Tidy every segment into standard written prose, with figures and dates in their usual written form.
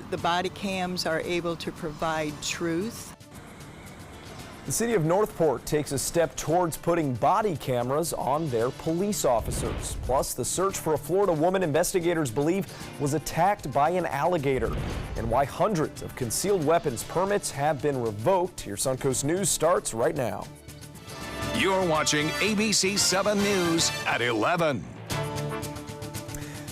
The body cams are able to provide truth. The city of Northport takes a step towards putting body cameras on their police officers. Plus, the search for a Florida woman investigators believe was attacked by an alligator, and why hundreds of concealed weapons permits have been revoked. Your Suncoast News starts right now. You're watching ABC7 News at 11.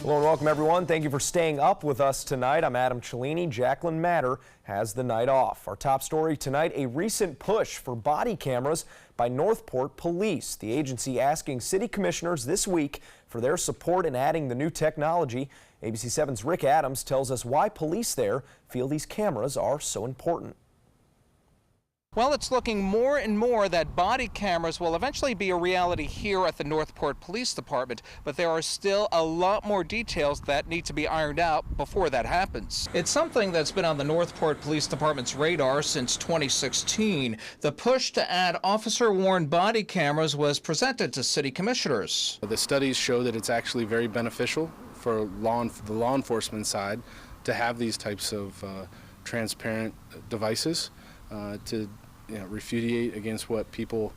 Hello and welcome, everyone. Thank you for staying up with us tonight. I'm Adam Cellini. Jacqueline Matter has the night off. Our top story tonight, a recent push for body cameras by Northport Police. The agency asking city commissioners this week for their support in adding the new technology. ABC7's Rick Adams tells us why police there feel these cameras are so important. Well, it's looking more and more that body cameras will eventually be a reality here at the Northport Police Department, but there are still a lot more details that need to be ironed out before that happens. It's something that's been on the Northport Police Department's radar since 2016. The push to add officer-worn body cameras was presented to city commissioners. The studies show that it's actually very beneficial for the law enforcement side to have these types of transparent devices to refutate against what people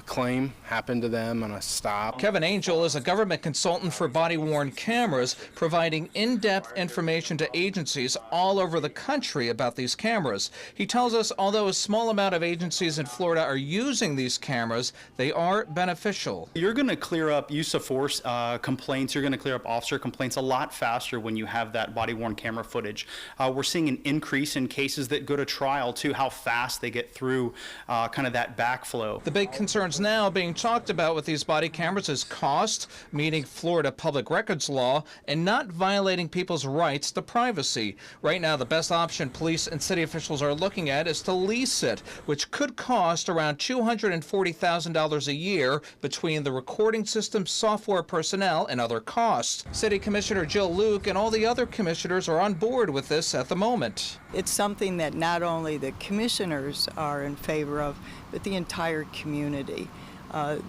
claim happened to them on a stop. Kevin Angel is a government consultant for body-worn cameras, providing in-depth information to agencies all over the country about these cameras. He tells us although a small amount of agencies in Florida are using these cameras, they are beneficial. You're going to clear up use of force complaints. You're going to clear up officer complaints a lot faster when you have that body-worn camera footage. We're seeing an increase in cases that go to trial, too, how fast they get through kind of that backflow. The big concerns now being talked about with these body cameras is cost, meeting Florida public records law, and not violating people's rights to privacy. Right now, the best option police and city officials are looking at is to lease it, which could cost around $240,000 a year between the recording system, software, personnel, and other costs. City Commissioner Jill Luke and all the other commissioners are on board with this at the moment. It's something that not only the commissioners are in favor of, but the entire community.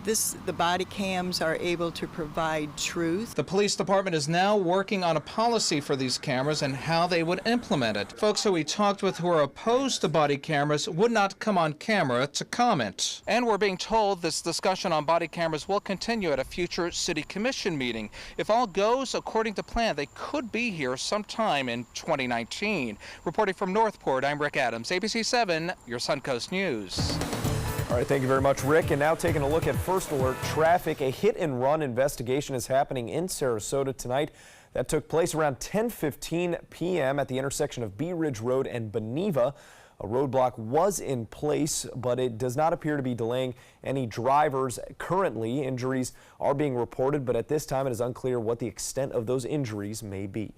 The body cams are able to provide truth. The police department is now working on a policy for these cameras and how they would implement it. Folks who we talked with who are opposed to body cameras would not come on camera to comment. And we're being told this discussion on body cameras will continue at a future city commission meeting. If all goes according to plan, they could be here sometime in 2019. Reporting from Northport, I'm Rick Adams, ABC7, your Suncoast News. All right, thank you very much, Rick. And now taking a look at First Alert traffic. A hit-and-run investigation is happening in Sarasota tonight. That took place around 10:15 p.m. at the intersection of Bee Ridge Road and Beneva. A roadblock was in place, but it does not appear to be delaying any drivers currently. Injuries are being reported, but at this time it is unclear what the extent of those injuries may be.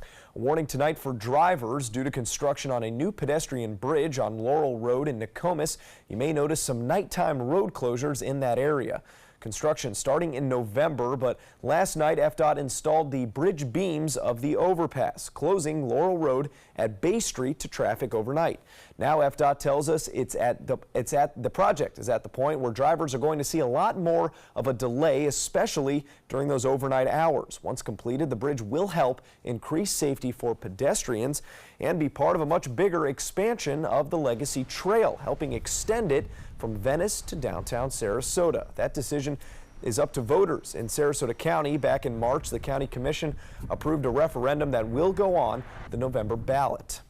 A warning tonight for drivers due to construction on a new pedestrian bridge on Laurel Road in Nokomis. You may notice some nighttime road closures in that area. Construction starting in November, but last night FDOT installed the bridge beams of the overpass, closing Laurel Road at Bay Street to traffic overnight. Now FDOT tells us the project is at the point where drivers are going to see a lot more of a delay, especially during those overnight hours. Once completed, the bridge will help increase safety for pedestrians and be part of a much bigger expansion of the Legacy Trail, helping extend it from Venice to downtown Sarasota. That decision is up to voters in Sarasota County. Back in March, the County Commission approved a referendum that will go on the November ballot.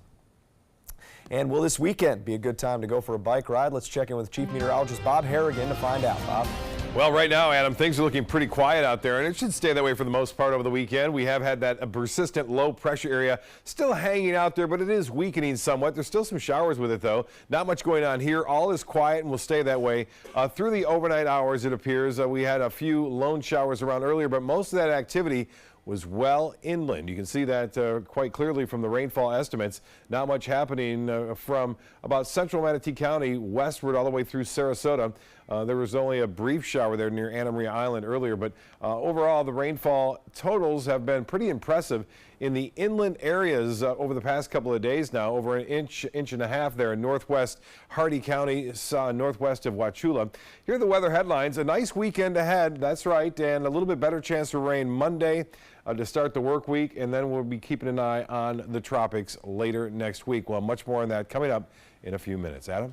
And will this weekend be a good time to go for a bike ride? Let's check in with Chief Meteorologist Bob Harrigan to find out. Bob? Well, right now, Adam, things are looking pretty quiet out there, and it should stay that way for the most part over the weekend. We have had that persistent low pressure area still hanging out there, but it is weakening somewhat. There's still some showers with it, though. Not much going on here. All is quiet and will stay that way through the overnight hours, it appears. We had a few lone showers around earlier, but most of that activity was well inland. You can see that quite clearly from the rainfall estimates. Not much happening from about central Manatee County westward all the way through Sarasota. There was only a brief shower there near Anna Maria Island earlier, but overall the rainfall totals have been pretty impressive in the inland areas over the past couple of days now. Over an inch and a half there in northwest Hardee County, northwest of Wauchula. Here are the weather headlines. A nice weekend ahead, that's right, and a little bit better chance of rain Monday to start the work week, and then we'll be keeping an eye on the tropics later next week. Well, much more on that coming up in a few minutes. Adam?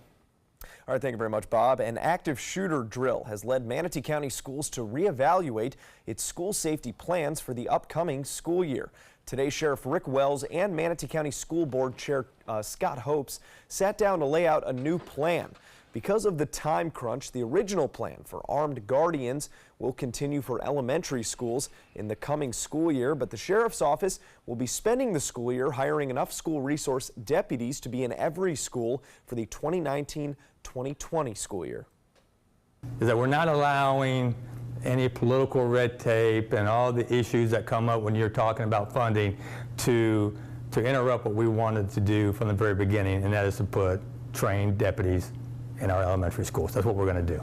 All right, thank you very much, Bob. An active shooter drill has led Manatee County Schools to reevaluate its school safety plans for the upcoming school year. Today, Sheriff Rick Wells and Manatee County School Board Chair Scott Hopes sat down to lay out a new plan. Because of the time crunch, the original plan for armed guardians will continue for elementary schools in the coming school year, but the sheriff's office will be spending the school year hiring enough school resource deputies to be in every school for the 2019-2020 school year. Is that we're not allowing any political red tape and all the issues that come up when you're talking about funding to interrupt what we wanted to do from the very beginning, and that is to put trained deputies in our elementary schools. That's what we're going to do.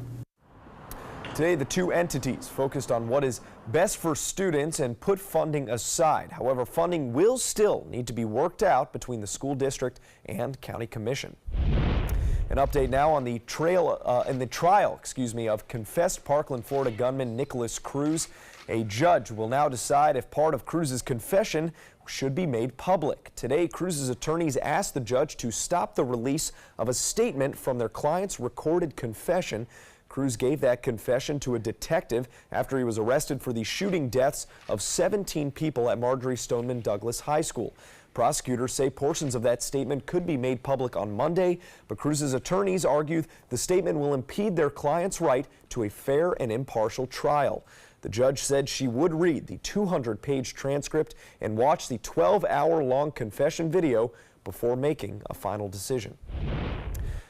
Today, the two entities focused on what is best for students and put funding aside. However, funding will still need to be worked out between the school district and county commission. An update now on the trial of confessed Parkland, Florida gunman Nicholas Cruz. A judge will now decide if part of Cruz's confession should be made public. Today, Cruz's attorneys asked the judge to stop the release of a statement from their client's recorded confession. Cruz gave that confession to a detective after he was arrested for the shooting deaths of 17 people at Marjorie Stoneman Douglas High School. Prosecutors say portions of that statement could be made public on Monday, but Cruz's attorneys argue the statement will impede their client's right to a fair and impartial trial. The judge said she would read the 200-page transcript and watch the 12-hour-long confession video before making a final decision.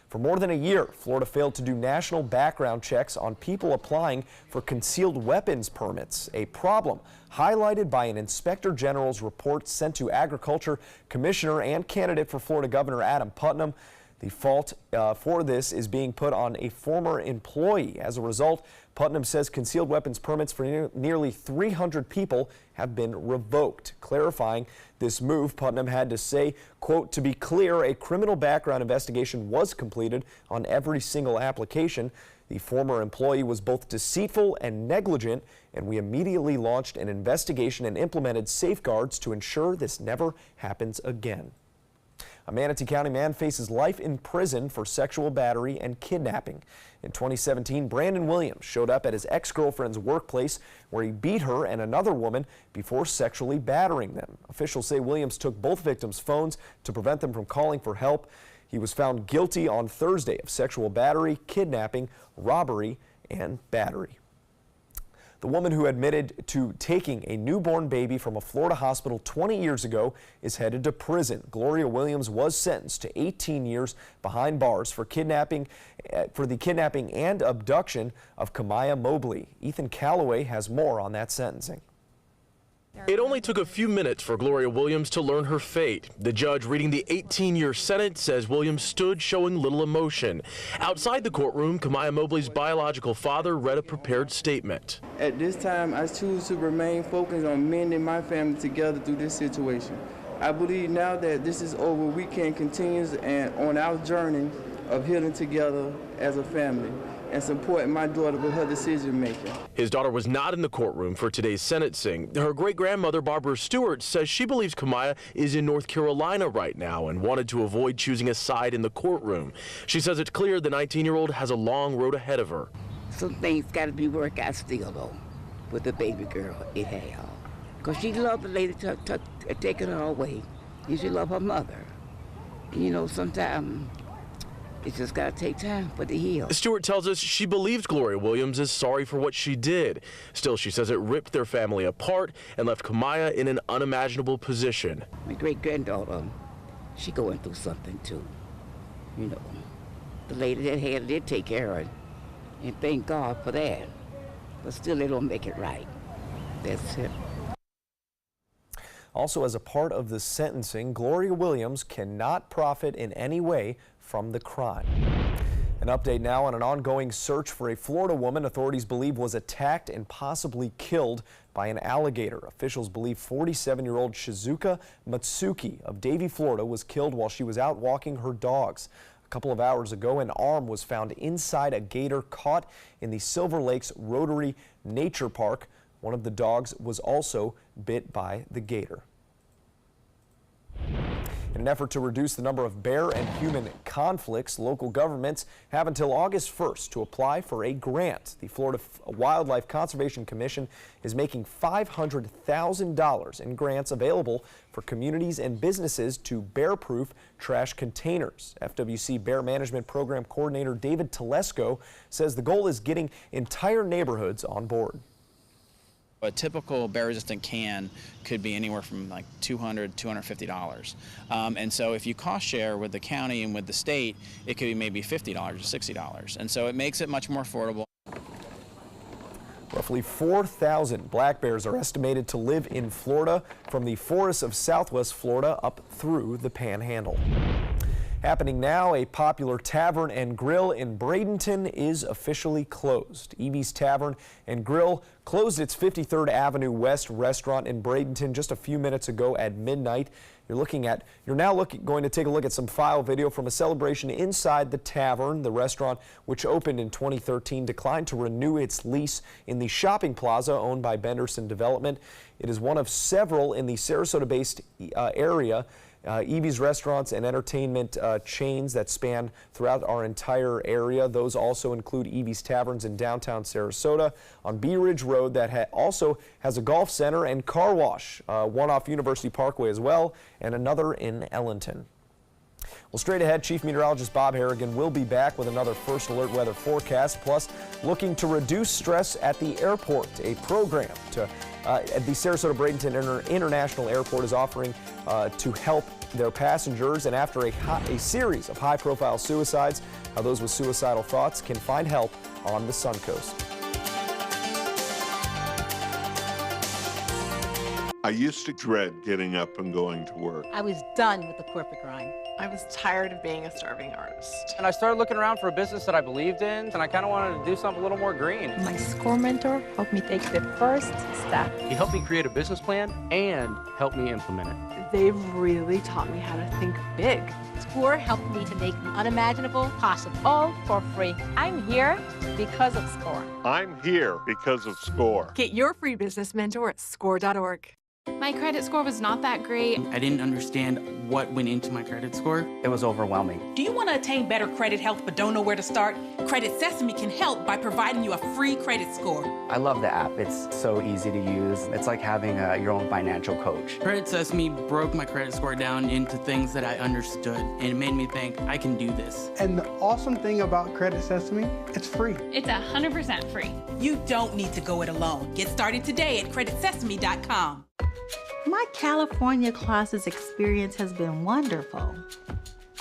For more than a year, Florida failed to do national background checks on people applying for concealed weapons permits, a problem highlighted by an Inspector General's report sent to Agriculture Commissioner and candidate for Florida Governor Adam Putnam. The fault for this is being put on a former employee. As a result, Putnam says concealed weapons permits for nearly 300 people have been revoked. Clarifying this move, Putnam had to say, quote, "To be clear, a criminal background investigation was completed on every single application. The former employee was both deceitful and negligent, and we immediately launched an investigation and implemented safeguards to ensure this never happens again." A Manatee County man faces life in prison for sexual battery and kidnapping. In 2017, Brandon Williams showed up at his ex-girlfriend's workplace where he beat her and another woman before sexually battering them. Officials say Williams took both victims' phones to prevent them from calling for help. He was found guilty on Thursday of sexual battery, kidnapping, robbery, and battery. The woman who admitted to taking a newborn baby from a Florida hospital 20 years ago is headed to prison. Gloria Williams was sentenced to 18 years behind bars for the kidnapping and abduction of Kamaya Mobley. Ethan Calloway has more on that sentencing. It only took a few minutes for Gloria Williams to learn her fate. The judge reading the 18-year sentence says Williams stood showing little emotion. Outside the courtroom, Kamaya Mobley's biological father read a prepared statement. At this time, I choose to remain focused on mending my family together through this situation. I believe now that this is over, we can continue on our journey of healing together as a family and supporting my daughter with her decision making. His daughter was not in the courtroom for today's sentencing. Her great-grandmother, Barbara Stewart, says she believes Kamaya is in North Carolina right now and wanted to avoid choosing a side in the courtroom. She says it's clear the 19-year-old has a long road ahead of her. Some things got to be worked out still, though, with the baby girl. It had. Because she loved the lady taking her away. And she loved her mother. You know, sometimes it's just got to take time for the heal. Stewart tells us she believes Gloria Williams is sorry for what she did. Still, she says it ripped their family apart and left Kamaya in an unimaginable position. My great-granddaughter, she going through something too. You know, the lady that had did take care of her, and thank God for that. But still, they don't make it right. That's it. Also, as a part of the sentencing, Gloria Williams cannot profit in any way from the crime. An update now on an ongoing search for a Florida woman authorities believe was attacked and possibly killed by an alligator. Officials believe 47-year-old Shizuka Matsuki of Davie, Florida was killed while she was out walking her dogs. A couple of hours ago, an arm was found inside a gator caught in the Silver Lakes Rotary Nature Park. One of the dogs was also bit by the gator. In an effort to reduce the number of bear and human conflicts, local governments have until August 1st to apply for a grant. The Florida Wildlife Conservation Commission is making $500,000 in grants available for communities and businesses to bear-proof trash containers. FWC Bear Management Program Coordinator David Telesco says the goal is getting entire neighborhoods on board. A typical bear-resistant can could be anywhere from like $200, $250. And so if you cost share with the county and with the state, it could be maybe $50 or $60. And so it makes it much more affordable. Roughly 4,000 black bears are estimated to live in Florida, from the forests of southwest Florida up through the Panhandle. Happening now, a popular tavern and grill in Bradenton is officially closed. Evie's Tavern and Grill closed its 53rd Avenue West restaurant in Bradenton just a few minutes ago at midnight. You're now going to take a look at some file video from a celebration inside the tavern. The restaurant, which opened in 2013, declined to renew its lease in the shopping plaza owned by Benderson Development. It is one of several in the Sarasota-based area. Evie's restaurants and entertainment chains that span throughout our entire area. Those also include Evie's Taverns in downtown Sarasota, on Bee Ridge Road, that also has a golf center and car wash, one off University Parkway as well, and another in Ellenton. Well, straight ahead, Chief Meteorologist Bob Harrigan will be back with another First Alert weather forecast, plus looking to reduce stress at the airport. A program at the Sarasota Bradenton International Airport is offering to help their passengers, and after a series of high-profile suicides, how those with suicidal thoughts can find help on the Suncoast. I used to dread getting up and going to work. I was done with the corporate grind. I was tired of being a starving artist. And I started looking around for a business that I believed in, and I kind of wanted to do something a little more green. My SCORE mentor helped me take the first step. He helped me create a business plan and helped me implement it. They've really taught me how to think big. SCORE helped me to make the unimaginable possible. All for free. I'm here because of SCORE. I'm here because of SCORE. Get your free business mentor at score.org. My credit score was not that great. I didn't understand what went into my credit score. It was overwhelming. Do you want to attain better credit health but don't know where to start? Credit Sesame can help by providing you a free credit score. I love the app. It's so easy to use. It's like having your own financial coach. Credit Sesame broke my credit score down into things that I understood, and it made me think, I can do this. And the awesome thing about Credit Sesame, it's free. It's 100% free. You don't need to go it alone. Get started today at creditsesame.com. My California Closets experience has been wonderful.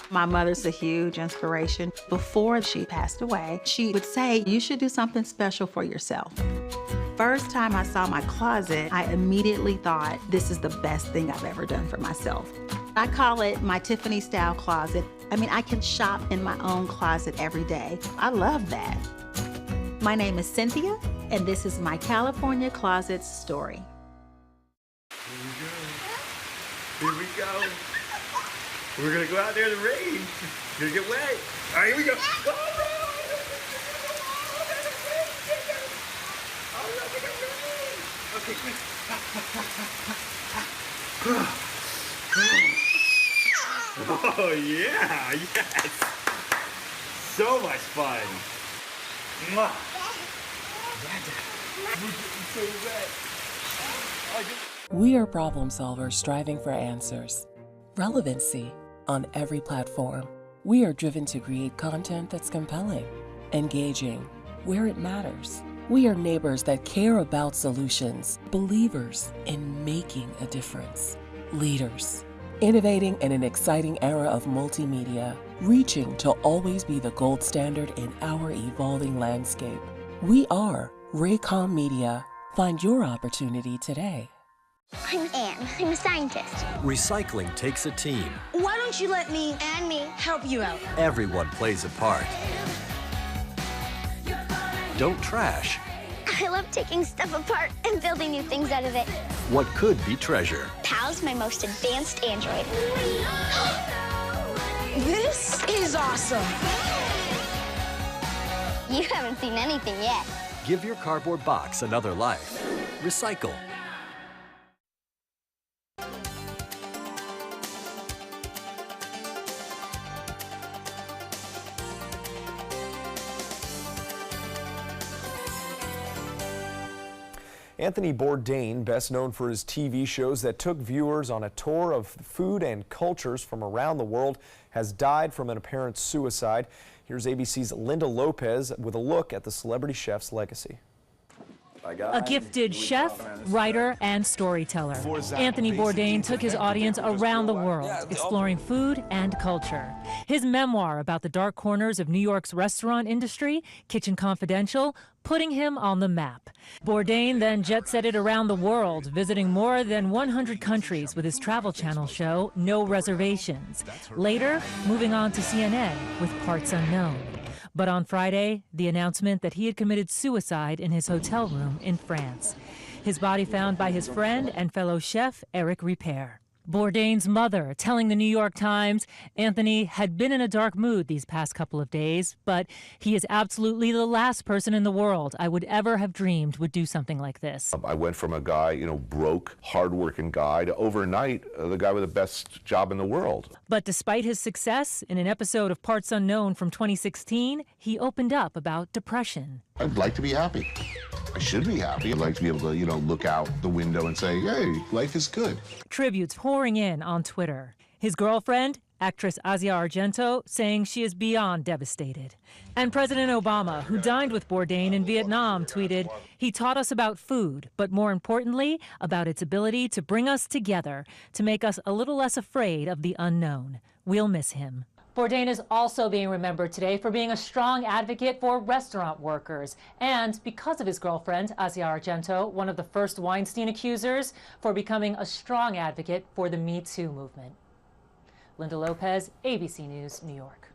My mother's a huge inspiration. Before she passed away, she would say, you should do something special for yourself. First time I saw my closet, I immediately thought, this is the best thing I've ever done for myself. I call it my Tiffany style closet. I mean, I can shop in my own closet every day. I love that. My name is Cynthia, and this is my California Closets story. Here we go. We're gonna go out there in the rain. You're gonna get wet. All right, here we go. Go, okay, quick. Oh yeah, yes. So much fun. Mwah. We're getting so wet. We are problem solvers striving for answers. Relevancy on every platform. We are driven to create content that's compelling, engaging, where it matters. We are neighbors that care about solutions, believers in making a difference, leaders, innovating in an exciting era of multimedia, reaching to always be the gold standard in our evolving landscape. We are Raycom Media. Find your opportunity today. I'm Anne. I'm a scientist. Recycling takes a team. Why don't you let me and me help you out? Everyone plays a part. don't trash. I love taking stuff apart and building new things out of it. What could be treasure? Pal's my most advanced android. This is awesome. You haven't seen anything yet. Give your cardboard box another life. Recycle. Anthony Bourdain, best known for his TV shows that took viewers on a tour of food and cultures from around the world, has died from an apparent suicide. Here's ABC's Linda Lopez with a look at the celebrity chef's legacy. A gifted chef, writer, and storyteller, Anthony Bourdain took his audience around the world, exploring food and culture. His memoir about the dark corners of New York's restaurant industry, Kitchen Confidential, putting him on the map. Bourdain then jet-setted around the world, visiting more than 100 countries with his Travel Channel show, No Reservations. Later, moving on to CNN with Parts Unknown. But on Friday, the announcement that he had committed suicide in his hotel room in France. His body found by his friend and fellow chef, Eric Ripert. Bourdain's mother telling the New York Times Anthony had been in a dark mood these past couple of days, but he is absolutely the last person in the world I would ever have dreamed would do something like this. I went from a guy, broke, hardworking guy, to overnight the guy with the best job in the world. But despite his success, in an episode of Parts Unknown from 2016, he opened up about depression. I'd like to be happy. I should be happy. I'd like to be able to, look out the window and say, hey, life is good. Tributes pouring in on Twitter. His girlfriend, actress Asia Argento, saying she is beyond devastated. And President Obama, who dined with Bourdain in Vietnam, tweeted, "He taught us about food, but more importantly, about its ability to bring us together, to make us a little less afraid of the unknown. We'll miss him." Bourdain is also being remembered today for being a strong advocate for restaurant workers, and because of his girlfriend, Asia Argento, one of the first Weinstein accusers, for becoming a strong advocate for the Me Too movement. Linda Lopez, ABC News, New York.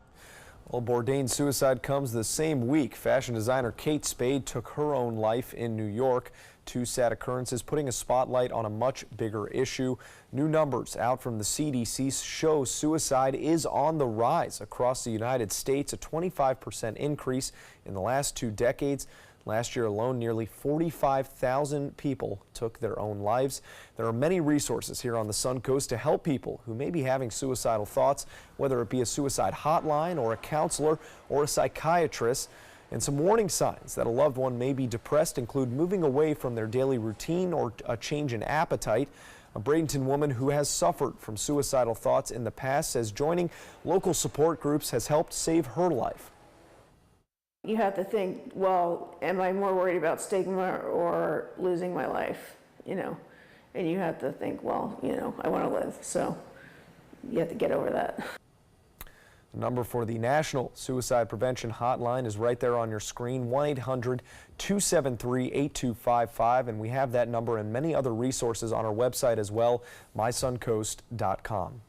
Well, Bourdain's suicide comes the same week fashion designer Kate Spade took her own life in New York. Two sad occurrences putting a spotlight on a much bigger issue. New numbers out from the CDC show suicide is on the rise across the United States, a 25% increase in the last 2 decades. Last year alone, nearly 45,000 people took their own lives. There are many resources here on the Sun Coast to help people who may be having suicidal thoughts, whether it be a suicide hotline or a counselor or a psychiatrist. And some warning signs that a loved one may be depressed include moving away from their daily routine or a change in appetite. A Bradenton woman who has suffered from suicidal thoughts in the past says joining local support groups has helped save her life. You have to think, well, am I more worried about stigma or losing my life, And you have to think, well, I want to live, so you have to get over that. The number for the National Suicide Prevention Hotline is right there on your screen, 1-800-273-8255, and we have that number and many other resources on our website as well, mysuncoast.com.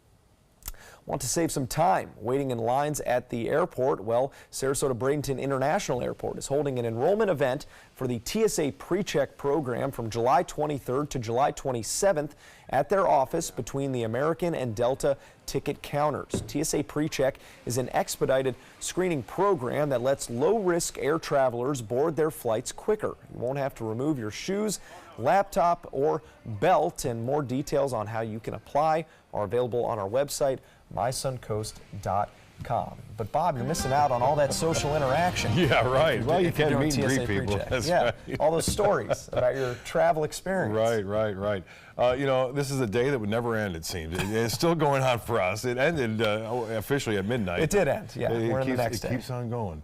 Want to save some time waiting in lines at the airport? Well, Sarasota Bradenton International Airport is holding an enrollment event for the TSA PreCheck program from July 23rd to July 27th at their office between the American and Delta ticket counters. TSA PreCheck is an expedited screening program that lets low-risk air travelers board their flights quicker. You won't have to remove your shoes, laptop, or belt, and more details on how you can apply are available on our website, mysuncoast.com. But Bob, you're missing out on all that social interaction. Yeah, right. Well, you can't meet and greet people. That's right. All those stories about your travel experience. Right. This is a day that would never end, it seems. It's still going on for us. It ended officially at midnight. It did end, yeah. We're in the next day. It keeps on going.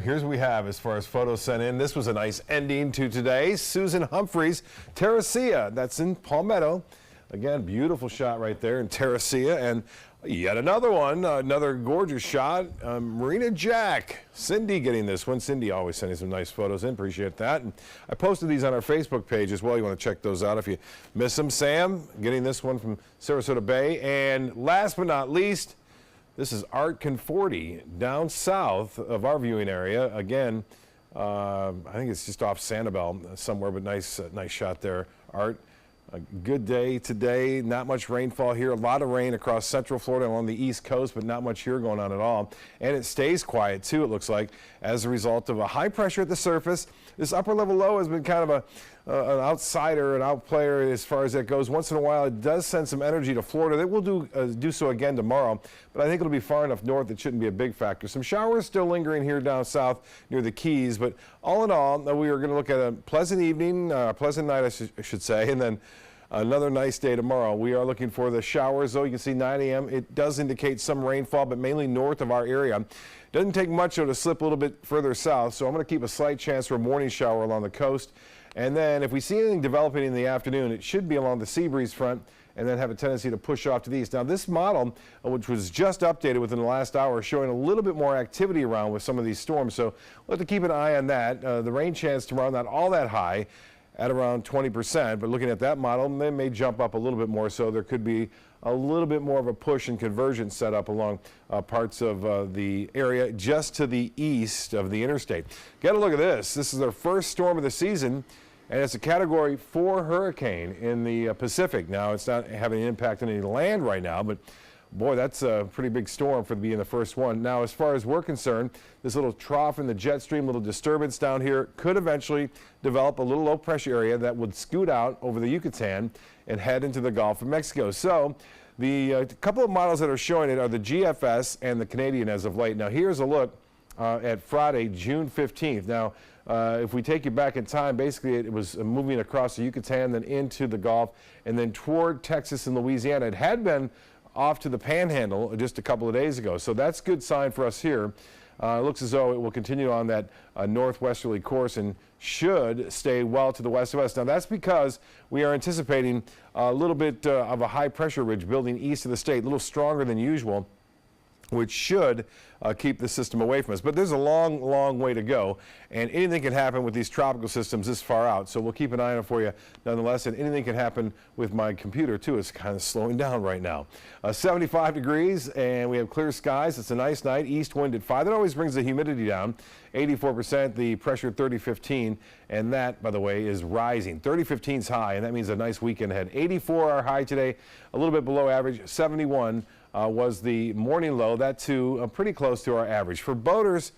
Here's what we have as far as photos sent in. This was a nice ending to today. Susan Humphreys, Terracea, that's in Palmetto. Again, beautiful shot right there in Terracea. And yet another one, another gorgeous shot. Marina Jack, Cindy getting this one. Cindy always sending some nice photos in. Appreciate that. And I posted these on our Facebook page as well. You want to check those out if you miss them. Sam getting this one from Sarasota Bay. And last but not least, this is Art Conforti down south of our viewing area. Again, I think it's just off Sanibel somewhere, but nice shot there, Art. A good day today. Not much rainfall here. A lot of rain across central Florida along the east coast, but not much here going on at all. And it stays quiet too, it looks like, as a result of a high pressure at the surface. This upper level low has been kind of an outsider, an outplayer as far as that goes. Once in a while, it does send some energy to Florida. It will do so again tomorrow, but I think it'll be far enough north it shouldn't be a big factor. Some showers still lingering here down south near the Keys, but all in all, we are going to look at a pleasant evening, pleasant night, I should say, and then another nice day tomorrow. We are looking for the showers, though. You can see 9 a.m. It does indicate some rainfall, but mainly north of our area. Doesn't take much, though, to slip a little bit further south, so I'm going to keep a slight chance for a morning shower along the coast. And then if we see anything developing in the afternoon, it should be along the sea breeze front and then have a tendency to push off to the east. Now, this model, which was just updated within the last hour, is showing a little bit more activity around with some of these storms, so we'll have to keep an eye on that. The rain chance tomorrow, not all that high, at around 20%, but looking at that model, they may jump up a little bit more, so there could be a little bit more of a push and conversion set up along parts of the area just to the east of the interstate. Get a look at this. This is their first storm of the season, and it's a Category 4 hurricane in the Pacific. Now, it's not having an impact on any land right now, but boy, that's a pretty big storm for being the first one. Now, as far as we're concerned, this little trough in the jet stream, little disturbance down here, could eventually develop a little low pressure area that would scoot out over the Yucatan and head into the Gulf of Mexico. So the couple of models that are showing it are the GFS and the Canadian as of late. Now, here's a look at Friday, June 15th. Now, if we take you back in time, basically it was moving across the Yucatan, then into the Gulf, and then toward Texas and Louisiana. It had been off to the Panhandle just a couple of days ago, so that's a good sign for us here. It looks as though it will continue on that northwesterly course and should stay well to the west of us. Now, that's because we are anticipating a little bit of a high pressure ridge building east of the state, a little stronger than usual, which should keep the system away from us. But there's a long, long way to go, and anything can happen with these tropical systems this far out, so we'll keep an eye on it for you nonetheless, and anything can happen with my computer too. It's kind of slowing down right now. 75 degrees, and we have clear skies. It's a nice night. East wind at 5. That always brings the humidity down. 84%, the pressure 3015, and that, by the way, is rising. 3015 is high, and that means a nice weekend ahead. 84 our high today, a little bit below average. 71 was the morning low. That too pretty close to our average. For boaters,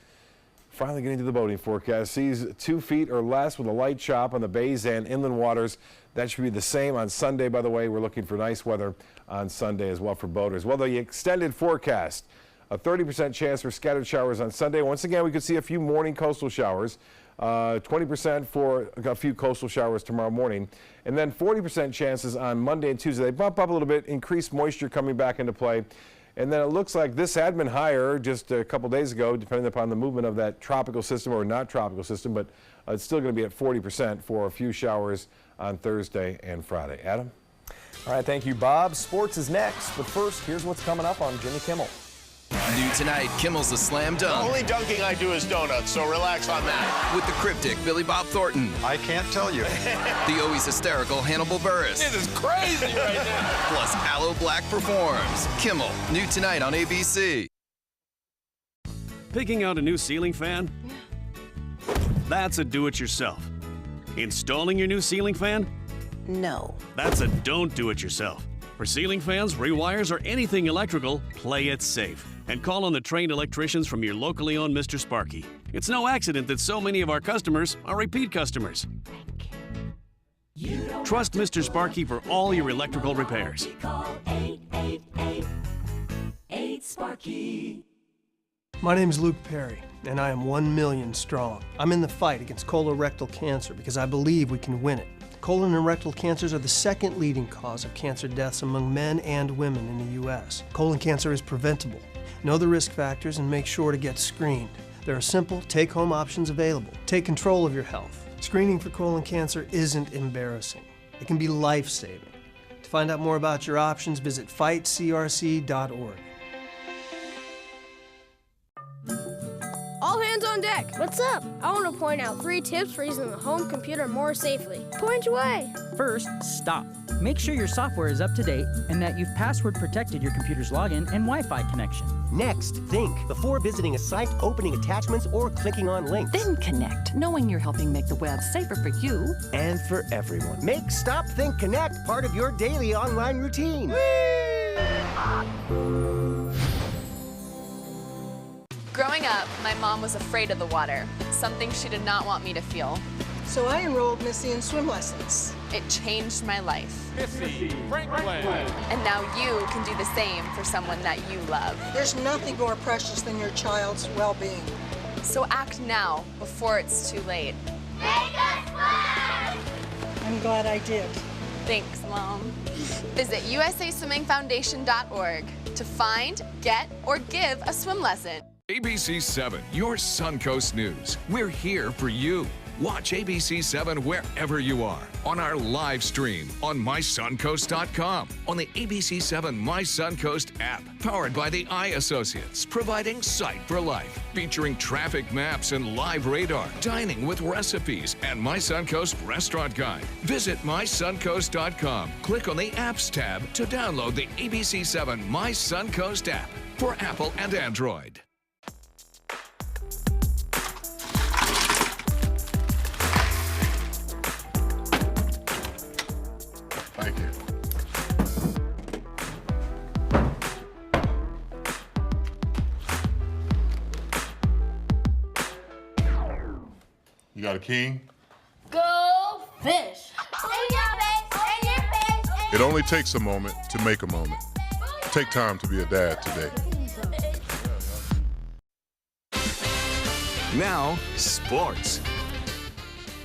finally getting to the boating forecast. Seas 2 feet or less with a light chop on the bays and inland waters. That should be the same on Sunday, by the way. We're looking for nice weather on Sunday as well for boaters. Well, the extended forecast, a 30% chance for scattered showers on Sunday. Once again, we could see a few morning coastal showers. 20% for a few coastal showers tomorrow morning, and then 40% chances on Monday and Tuesday. They bump up a little bit, increased moisture coming back into play, and then it looks like this had been higher just a couple days ago, depending upon the movement of that tropical system or not tropical system, but it's still going to be at 40% for a few showers on Thursday and Friday. Adam? All right, thank you, Bob. Sports is next, but first, here's what's coming up on Jimmy Kimmel. New tonight, Kimmel's a slam dunk. The only dunking I do is donuts, so relax on that. With the cryptic Billy Bob Thornton. I can't tell you. The always hysterical Hannibal Buress. This is crazy right now. Plus, Aloe Black performs. Kimmel, new tonight on ABC. Picking out a new ceiling fan? That's a do-it-yourself. Installing your new ceiling fan? No. That's a don't do it yourself. For ceiling fans, rewires, or anything electrical, play it safe. And call on the trained electricians from your locally owned Mr. Sparky. It's no accident that so many of our customers are repeat customers. Trust Mr. Sparky for all your electrical repairs. Call 888-8-SPARKY. My name is Luke Perry, and I am 1 million strong. I'm in the fight against colorectal cancer because I believe we can win it. Colon and rectal cancers are the second leading cause of cancer deaths among men and women in the U.S. Colon cancer is preventable. Know the risk factors and make sure to get screened. There are simple, take-home options available. Take control of your health. Screening for colon cancer isn't embarrassing. It can be life-saving. To find out more about your options, visit fightcrc.org. All hands on deck. What's up? I want to point out 3 tips for using the home computer more safely. Point away. First, stop. Make sure your software is up to date and that you've password protected your computer's login and Wi-Fi connection. Next, think before visiting a site, opening attachments, or clicking on links. Then connect, knowing you're helping make the web safer for you and for everyone. Make Stop, Think, Connect part of your daily online routine. Growing up, my mom was afraid of the water, something she did not want me to feel. So I enrolled Missy in swim lessons. It changed my life. Missy Franklin. And now you can do the same for someone that you love. There's nothing more precious than your child's well-being. So act now, before it's too late. Make us swim! I'm glad I did. Thanks, Mom. Visit usaswimmingfoundation.org to find, get, or give a swim lesson. ABC7, your Suncoast News. We're here for you. Watch ABC7 wherever you are, on our live stream, on mysuncoast.com, on the ABC7 My Suncoast app, powered by the Eye Associates, providing sight for life, featuring traffic maps and live radar, dining with recipes, and My Suncoast Restaurant Guide. Visit mysuncoast.com. Click on the Apps tab to download the ABC7 My Suncoast app for Apple and Android. Thank you. You got a king? Go fish. In your face, in your face. It only takes a moment to make a moment. Take time to be a dad today. Now, sports.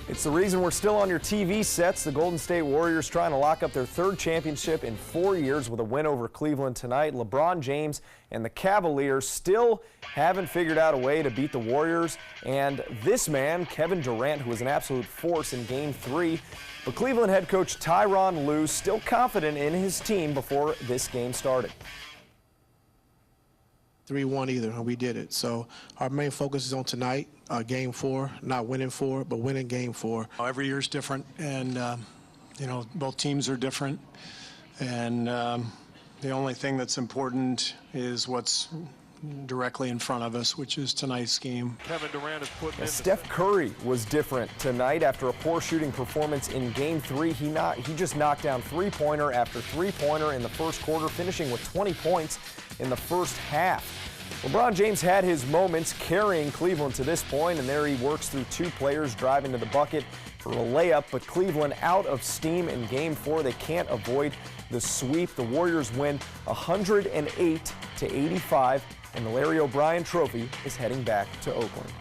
It's the reason we're still on your TV sets. The Golden State Warriors trying to lock up their third championship in 4 years with a win over Cleveland tonight. LeBron James and the Cavaliers still haven't figured out a way to beat the Warriors. And this man, Kevin Durant, who was an absolute force in Game 3. But Cleveland head coach Tyronn Lue still confident in his team before this game started. 3-1 either, and we did it. So our main focus is on tonight, Game 4, not winning 4, but winning Game 4. Every year is different, and you know, both teams are different, and the only thing that's important is what's directly in front of us, which is tonight's game. Kevin Durant is putting in. Steph Curry was different tonight after a poor shooting performance in Game 3. He just knocked down three-pointer after three-pointer in the first quarter, finishing with 20 points in the first half. LeBron James had his moments carrying Cleveland to this point, and there he works through two players driving to the bucket for a layup, but Cleveland out of steam in Game 4. They can't avoid the sweep. The Warriors win 108-85, and the Larry O'Brien Trophy is heading back to Oakland.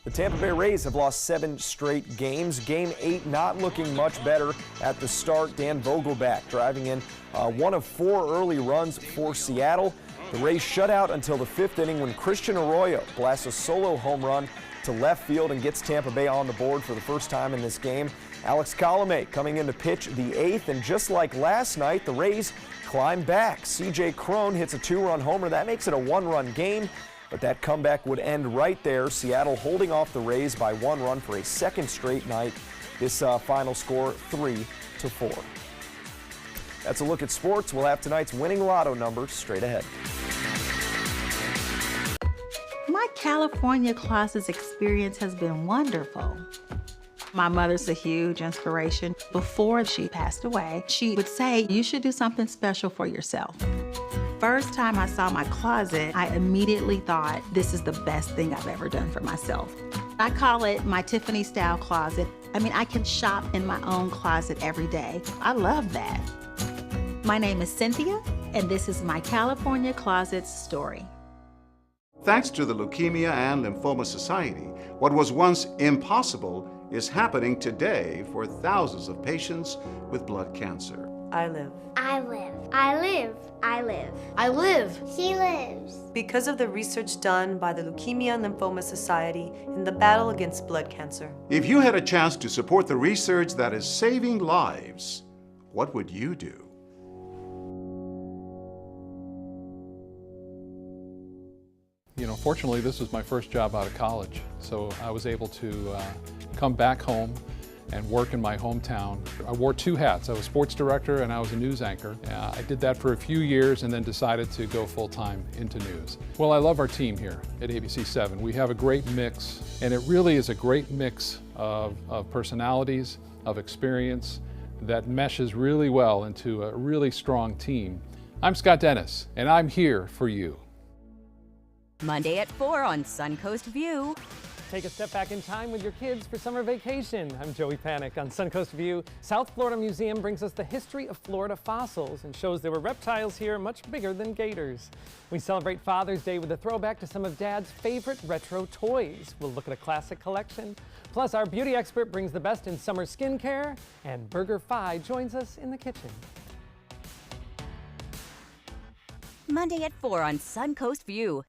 The Tampa Bay Rays have lost 7 straight games. Game 8 not looking much better at the start. Dan Vogelbach driving in one of 4 early runs for Seattle. The Rays shut out until the 5th inning when Christian Arroyo blasts a solo home run to left field and gets Tampa Bay on the board for the first time in this game. Alex Colomé coming in to pitch the 8th, and just like last night, the Rays climb back. C.J. Cron hits a 2-run homer. That makes it a 1-run game, but that comeback would end right there. Seattle holding off the Rays by 1 run for a second straight night. This final score 3-4. That's a look at sports. We'll have tonight's winning lotto numbers straight ahead. My California closets experience has been wonderful. My mother's a huge inspiration. Before she passed away, she would say, you should do something special for yourself. First time I saw my closet, I immediately thought, this is the best thing I've ever done for myself. I call it my Tiffany style closet. I mean, I can shop in my own closet every day. I love that. My name is Cynthia, and this is my California Closets story. Thanks to the Leukemia and Lymphoma Society, what was once impossible is happening today for thousands of patients with blood cancer. I live. I live. I live. I live. I live. She lives. Because of the research done by the Leukemia and Lymphoma Society in the battle against blood cancer. If you had a chance to support the research that is saving lives, what would you do? You know, fortunately, this was my first job out of college, so I was able to come back home and work in my hometown. I wore 2 hats. I was sports director and I was a news anchor. I did that for a few years and then decided to go full-time into news. Well, I love our team here at ABC7. We have a great mix, and it really is a great mix of personalities, of experience that meshes really well into a really strong team. I'm Scott Dennis, and I'm here for you. Monday at 4 on Suncoast View. Take a step back in time with your kids for summer vacation. I'm Joey Panic. On Suncoast View, South Florida Museum brings us the history of Florida fossils and shows there were reptiles here much bigger than gators. We celebrate Father's Day with a throwback to some of Dad's favorite retro toys. We'll look at a classic collection. Plus, our beauty expert brings the best in summer skincare, and Burger Fi joins us in the kitchen. Monday at 4 on Suncoast View.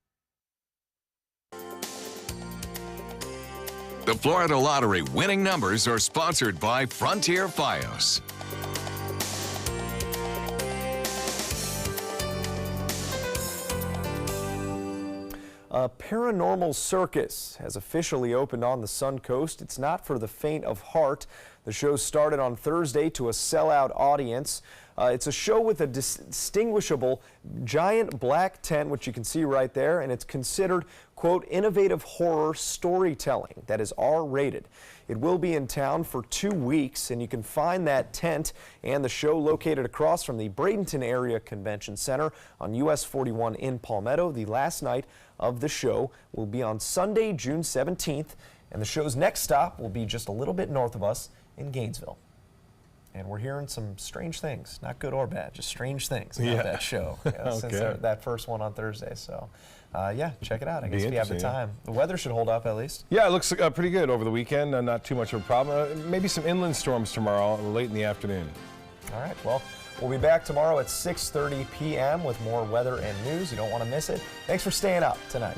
The Florida Lottery winning numbers are sponsored by Frontier Fios. A paranormal circus has officially opened on the Suncoast. It's not for the faint of heart. The show started on Thursday to a sellout audience. It's a show with a distinguishable giant black tent, which you can see right there, and it's considered, quote, innovative horror storytelling that is R-rated. It will be in town for 2 weeks, and you can find that tent and the show located across from the Bradenton Area Convention Center on US 41 in Palmetto. The last night of the show will be on Sunday, June 17th, and the show's next stop will be just a little bit north of us in Gainesville. And we're hearing some strange things, not good or bad, just strange things about that show since that first one on Thursday. So, yeah, check it out. I guess if you have the time. The weather should hold up at least. Yeah, it looks pretty good over the weekend. Not too much of a problem. Maybe some inland storms tomorrow, late in the afternoon. All right, well, we'll be back tomorrow at 6:30 p.m. with more weather and news. You don't want to miss it. Thanks for staying up tonight.